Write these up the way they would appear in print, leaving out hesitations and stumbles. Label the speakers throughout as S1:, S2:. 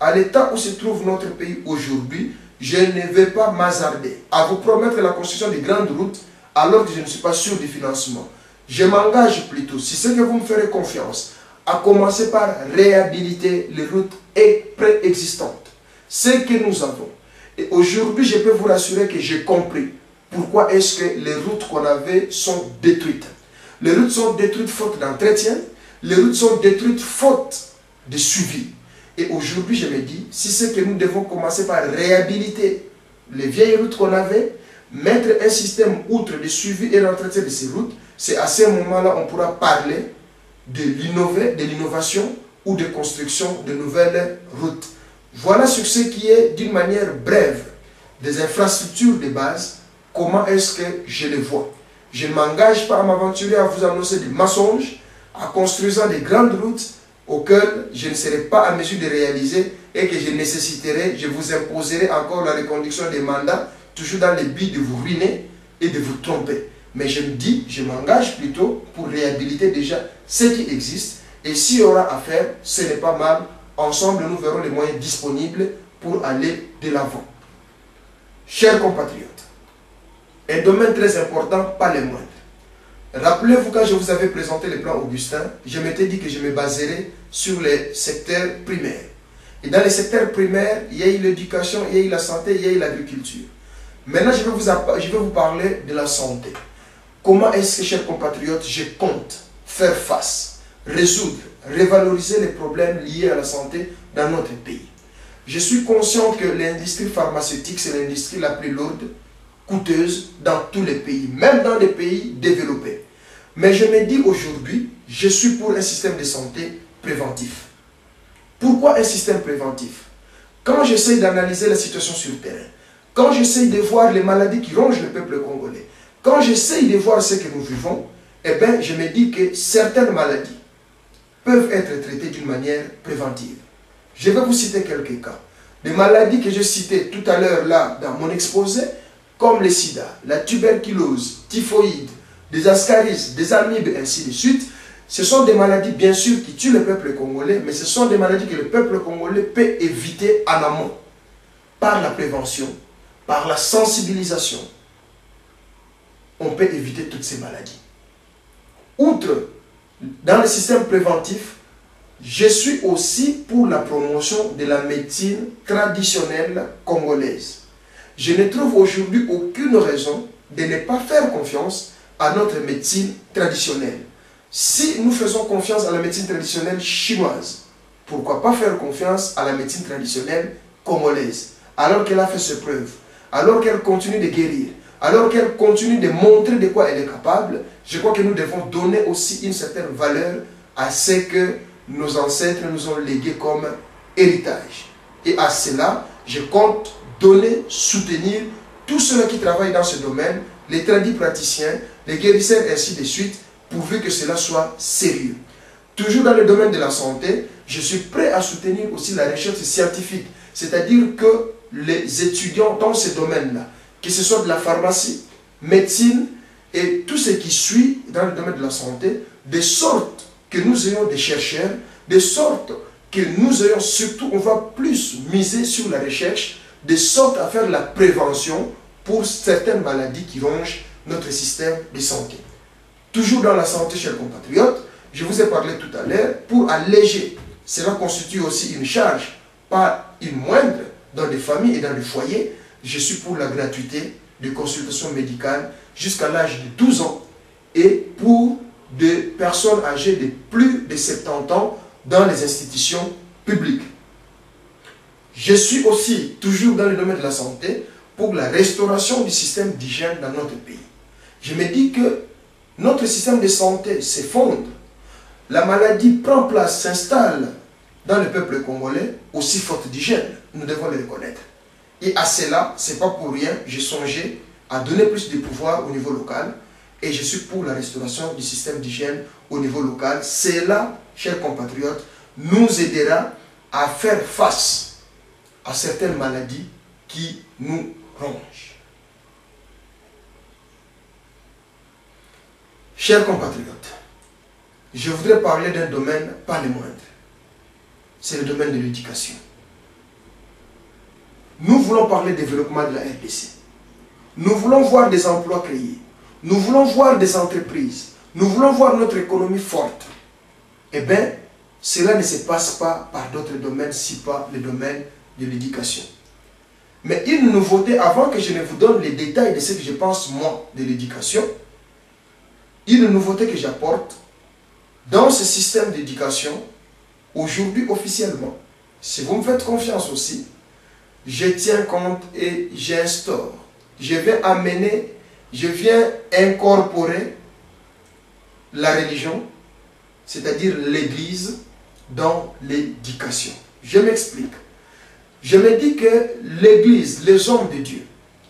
S1: à l'état où se trouve notre pays aujourd'hui, je ne vais pas m'hasarder à vous promettre la construction de grandes routes alors que je ne suis pas sûr du financement. Je m'engage plutôt, si c'est que vous me ferez confiance, à commencer par réhabiliter les routes préexistantes. Ce que nous avons. Et aujourd'hui, je peux vous rassurer que j'ai compris pourquoi est-ce que les routes qu'on avait sont détruites. Les routes sont détruites faute d'entretien, les routes sont détruites faute de suivi. Et aujourd'hui, je me dis, si c'est que nous devons commencer par réhabiliter les vieilles routes qu'on avait, mettre un système outre de suivi et d'entretien de ces routes, c'est à ce moment-là on pourra parler de l'innovation ou de construction de nouvelles routes. Voilà sur ce qui est, d'une manière brève, des infrastructures de base, comment est-ce que je les vois. Je ne m'engage pas à m'aventurer à vous annoncer des mensonges, à construisant des grandes routes auxquelles je ne serai pas à mesure de réaliser et que je nécessiterai, je vous imposerai encore la reconduction des mandats, toujours dans le but de vous ruiner et de vous tromper. Mais je me dis, je m'engage plutôt pour réhabiliter déjà ce qui existe. Et s'il y aura à faire, ce n'est pas mal. Ensemble, nous verrons les moyens disponibles pour aller de l'avant. Chers compatriotes, un domaine très important, pas les moindres. Rappelez-vous, quand je vous avais présenté le plan Augustin, je m'étais dit que je me baserais sur les secteurs primaires. Et dans les secteurs primaires, il y a eu l'éducation, il y a eu la santé, il y a eu l'agriculture. Maintenant, je vais vous parler de la santé. Comment est-ce que, chers compatriotes, je compte faire face, résoudre, revaloriser les problèmes liés à la santé dans notre pays? Je suis conscient que l'industrie pharmaceutique, c'est l'industrie la plus lourde, coûteuse dans tous les pays, même dans les pays développés. Mais je me dis aujourd'hui, je suis pour un système de santé préventif. Pourquoi un système préventif? Quand j'essaie d'analyser la situation sur le terrain, quand j'essaie de voir les maladies qui rongent le peuple congolais, quand j'essaie de voir ce que nous vivons, eh bien, je me dis que certaines maladies peuvent être traitées d'une manière préventive. Je vais vous citer quelques cas. Des maladies que j'ai citées tout à l'heure là dans mon exposé, comme le sida, la tuberculose, typhoïde, des ascaris, des amibes, ainsi de suite. Ce sont des maladies bien sûr qui tuent le peuple congolais, mais ce sont des maladies que le peuple congolais peut éviter en amont, par la prévention, par la sensibilisation. On peut éviter toutes ces maladies. Outre, dans le système préventif, je suis aussi pour la promotion de la médecine traditionnelle congolaise. Je ne trouve aujourd'hui aucune raison de ne pas faire confiance à notre médecine traditionnelle. Si nous faisons confiance à la médecine traditionnelle chinoise, pourquoi pas faire confiance à la médecine traditionnelle congolaise, alors qu'elle a fait ses preuves, alors qu'elle continue de guérir, alors qu'elle continue de montrer de quoi elle est capable? Je crois que nous devons donner aussi une certaine valeur à ce que nos ancêtres nous ont légué comme héritage. Et à cela, je compte donner, soutenir tous ceux qui travaillent dans ce domaine, les tradis praticiens, les guérisseurs, ainsi de suite, pourvu que cela soit sérieux. Toujours dans le domaine de la santé, je suis prêt à soutenir aussi la recherche scientifique, c'est-à-dire que les étudiants dans ce domaine-là, que ce soit de la pharmacie, médecine et tout ce qui suit dans le domaine de la santé, de sorte que nous ayons des chercheurs, de sorte que nous ayons surtout, on va plus miser sur la recherche, de sorte à faire la prévention pour certaines maladies qui rongent notre système de santé. Toujours dans la santé, chers compatriotes, je vous ai parlé tout à l'heure, pour alléger, cela constitue aussi une charge, pas une moindre, dans les familles et dans les foyers. Je suis pour la gratuité de consultation médicale jusqu'à l'âge de 12 ans et pour des personnes âgées de plus de 70 ans dans les institutions publiques. Je suis aussi, toujours dans le domaine de la santé, pour la restauration du système d'hygiène dans notre pays. Je me dis que notre système de santé s'effondre, la maladie prend place, s'installe dans le peuple congolais, aussi faute d'hygiène, nous devons le reconnaître. Et à cela, ce n'est pas pour rien, j'ai songé à donner plus de pouvoir au niveau local et je suis pour la restauration du système d'hygiène au niveau local. Cela, chers compatriotes, nous aidera à faire face à certaines maladies qui nous rongent. Chers compatriotes, je voudrais parler d'un domaine pas le moindre. C'est le domaine de l'éducation. Nous voulons parler développement de la RDC. Nous voulons voir des emplois créés. Nous voulons voir des entreprises. Nous voulons voir notre économie forte. Eh bien, cela ne se passe pas par d'autres domaines, si pas le domaine de l'éducation. Mais une nouveauté, avant que je ne vous donne les détails de ce que je pense, moi, de l'éducation, une nouveauté que j'apporte dans ce système d'éducation, aujourd'hui officiellement, si vous me faites confiance aussi, je tiens compte et j'instaure. Je viens incorporer la religion, c'est-à-dire l'Église, dans l'éducation. Je m'explique. Je me dis que l'Église, les hommes de Dieu,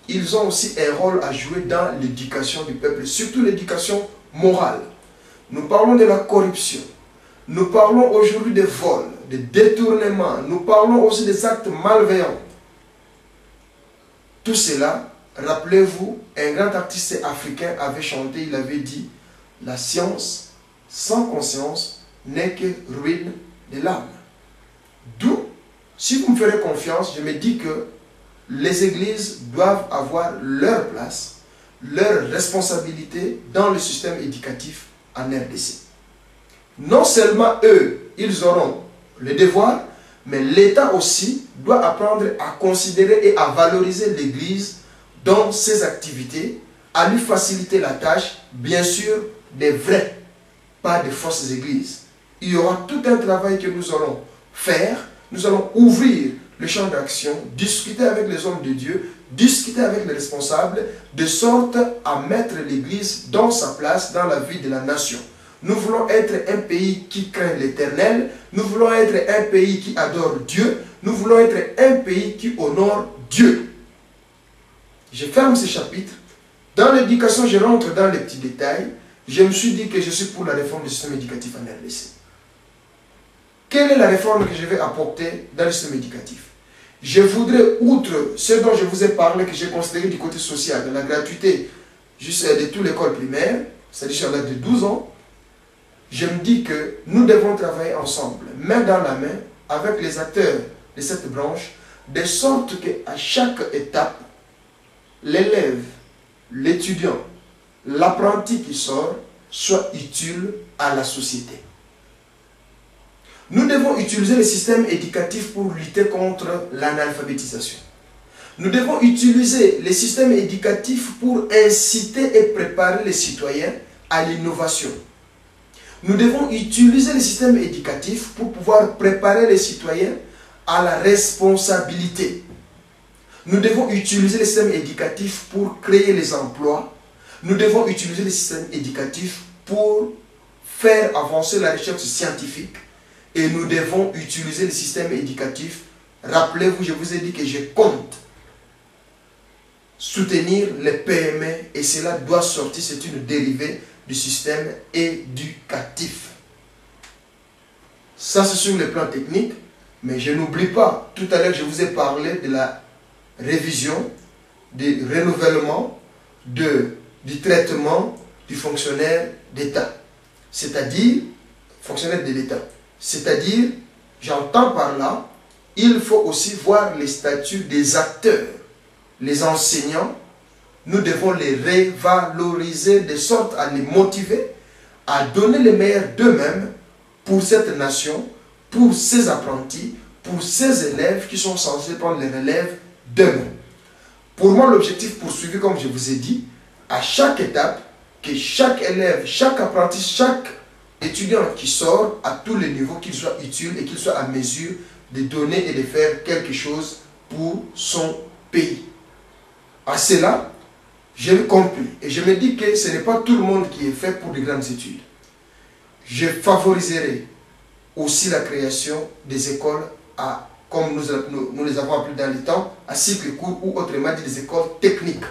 S1: ils ont aussi un rôle à jouer dans l'éducation du peuple, surtout l'éducation morale. Nous parlons de la corruption. Nous parlons aujourd'hui de vol, de détournement. Nous parlons aussi des actes malveillants. Tout cela, rappelez-vous, un grand artiste africain avait chanté, il avait dit, la science sans conscience n'est que ruine de l'âme. D'où, si vous me ferez confiance, je me dis que les églises doivent avoir leur place, leur responsabilité dans le système éducatif en RDC. Non seulement eux, ils auront le devoir, mais l'État aussi doit apprendre à considérer et à valoriser l'Église dans ses activités, à lui faciliter la tâche, bien sûr, des vrais, pas des fausses églises. Il y aura tout un travail que nous allons faire. Nous allons ouvrir le champ d'action, discuter avec les hommes de Dieu, discuter avec les responsables, de sorte à mettre l'Église dans sa place dans la vie de la nation. Nous voulons être un pays qui craint l'Éternel. Nous voulons être un pays qui adore Dieu. Nous voulons être un pays qui honore Dieu. Je ferme ce chapitre. Dans l'éducation, je rentre dans les petits détails. Je me suis dit que je suis pour la réforme du système éducatif en RDC. Quelle est la réforme que je vais apporter dans le système éducatif? Je voudrais, outre ce dont je vous ai parlé, que j'ai considéré du côté social, de la gratuité de toute l'école primaire, c'est-à-dire sur l'âge de 12 ans, je me dis que nous devons travailler ensemble, main dans la main, avec les acteurs de cette branche, de sorte qu'à chaque étape, l'élève, l'étudiant, l'apprenti qui sort, soit utile à la société. Nous devons utiliser le système éducatif pour lutter contre l'analphabétisation. Nous devons utiliser le système éducatif pour inciter et préparer les citoyens à l'innovation. Nous devons utiliser le système éducatif pour pouvoir préparer les citoyens à la responsabilité. Nous devons utiliser le système éducatif pour créer les emplois. Nous devons utiliser le système éducatif pour faire avancer la recherche scientifique. Et nous devons utiliser le système éducatif. Rappelez-vous, je vous ai dit que je compte soutenir les PME et cela doit sortir, c'est une dérivée du système éducatif. Ça, c'est sur le plan technique, mais je n'oublie pas, tout à l'heure, je vous ai parlé de la révision, du renouvellement, du traitement du fonctionnaire d'État, c'est-à-dire fonctionnaire de l'État. C'est-à-dire, j'entends par là, il faut aussi voir les statuts des acteurs. Les enseignants, nous devons les revaloriser de sorte à les motiver à donner le meilleur d'eux-mêmes pour cette nation, pour ses apprentis, pour ces élèves qui sont censés prendre les relèves demain. Pour moi, l'objectif poursuivi, comme je vous ai dit, à chaque étape, que chaque élève, chaque apprenti, chaque étudiant qui sort à tous les niveaux, qu'il soit utile et qu'il soit à mesure de donner et de faire quelque chose pour son pays. À cela, j'ai compris et je me dis que ce n'est pas tout le monde qui est fait pour de grandes études. Je favoriserai aussi la création des écoles comme nous les avons appelées dans le temps, à cycle court ou autrement dit des écoles techniques.